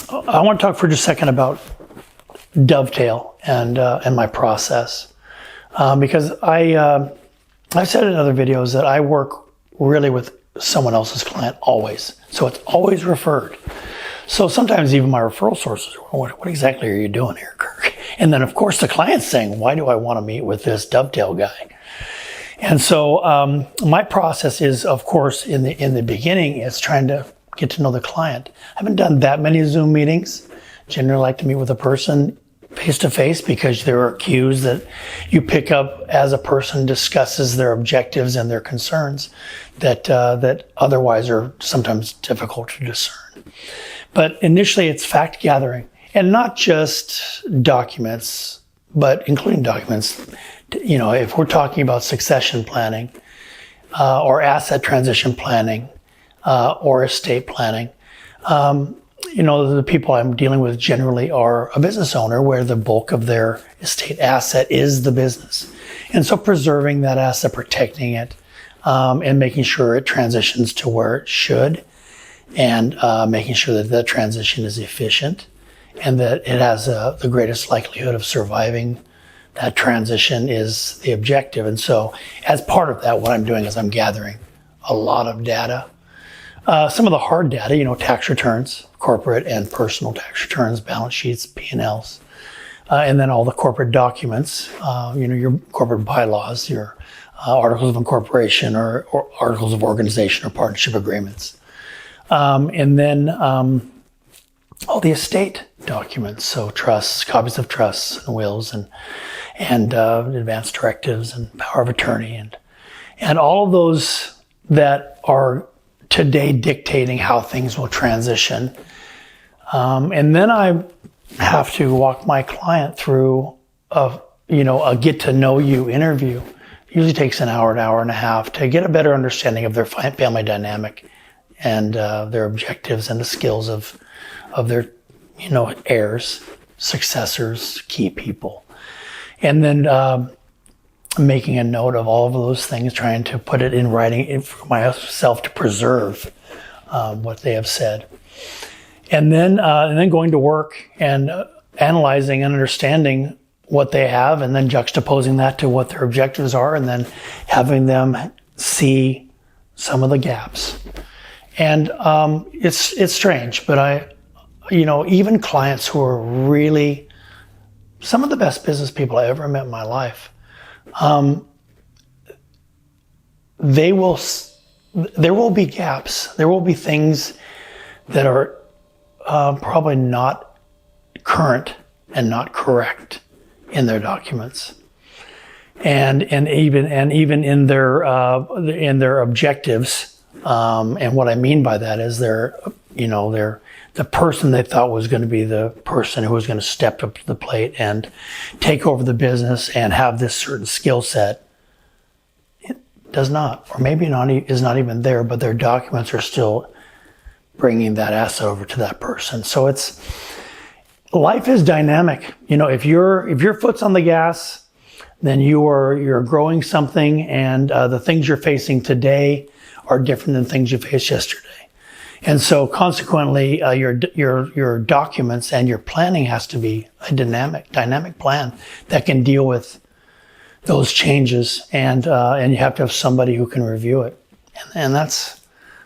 I want to talk for just a second about Dovetail and my process, because I've said in other videos that I work really with someone else's client always, so it's always referred. So sometimes even my referral sources, what exactly are you doing here, Kirk? And then of course the client's saying, why do I want to meet with this Dovetail guy? And so my process is, of course, in the beginning, it's trying to get to know the client. I haven't done that many Zoom meetings. Generally like to meet with a person face to face, because there are cues that you pick up as a person discusses their objectives and their concerns that otherwise are sometimes difficult to discern. But initially it's fact gathering, and not just documents, but including documents. You know, if we're talking about succession planning, or asset transition planning, or estate planning, you know, the people I'm dealing with generally are a business owner where the bulk of their estate asset is the business. And so preserving that asset, protecting it, and making sure it transitions to where it should, and making sure that that transition is efficient and that it has the greatest likelihood of surviving that transition is the objective. And so as part of that, what I'm doing is I'm gathering a lot of data. Some of the hard data, you know, tax returns, corporate and personal tax returns, balance sheets, P&Ls, and then all the corporate documents, you know, your corporate bylaws, your articles of incorporation or articles of organization or partnership agreements. And then all the estate documents, so trusts, copies of trusts and wills and advance directives and power of attorney and all of those that are today dictating how things will transition. And then I have to walk my client through a get to know you interview. It usually takes an hour and a half to get a better understanding of their family dynamic and their objectives and the skills of their, you know, heirs, successors, key people. And then making a note of all of those things, trying to put it in writing for myself to preserve what they have said. And then going to work and analyzing and understanding what they have, and then juxtaposing that to what their objectives are, and then having them see some of the gaps. And it's strange, but even clients who are really some of the best business people I ever met in my life, there will be gaps. There will be things that are probably not current and not correct in their documents, and even in their objectives. And what I mean by that is they're the person they thought was going to be the person who was going to step up to the plate and take over the business and have this certain skill set. It does not, or maybe is not even there, but their documents are still bringing that asset over to that person. So life is dynamic. You know, if your foot's on the gas, then you're growing something, and the things you're facing today are different than things you faced yesterday. And so consequently, your documents and your planning has to be a dynamic plan that can deal with those changes, and you have to have somebody who can review it. And that's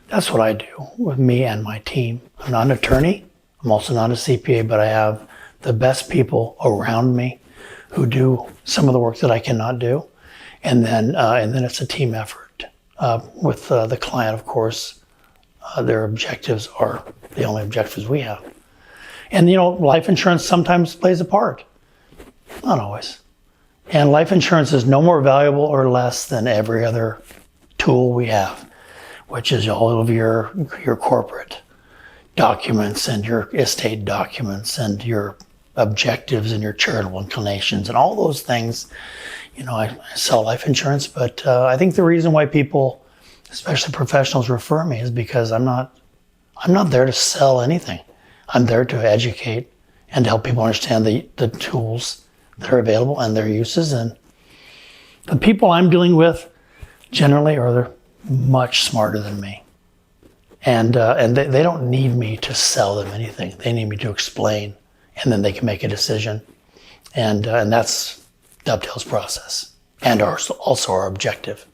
what I do with me and my team. I'm not an attorney. I'm also not a CPA, but I have the best people around me who do some of the work that I cannot do. And then it's a team effort with the client, of course. Their objectives are the only objectives we have. And, you know, life insurance sometimes plays a part. Not always. And life insurance is no more valuable or less than every other tool we have, which is all of your corporate documents and your estate documents and your objectives and your charitable inclinations and all those things. You know, I sell life insurance, but I think the reason why people, especially professionals, refer me is because I'm not there to sell anything. I'm there to educate and help people understand the tools that are available and their uses. And the people I'm dealing with generally are much smarter than me. And they don't need me to sell them anything. They need me to explain, and then they can make a decision. And that's Dovetail's process, and also our objective.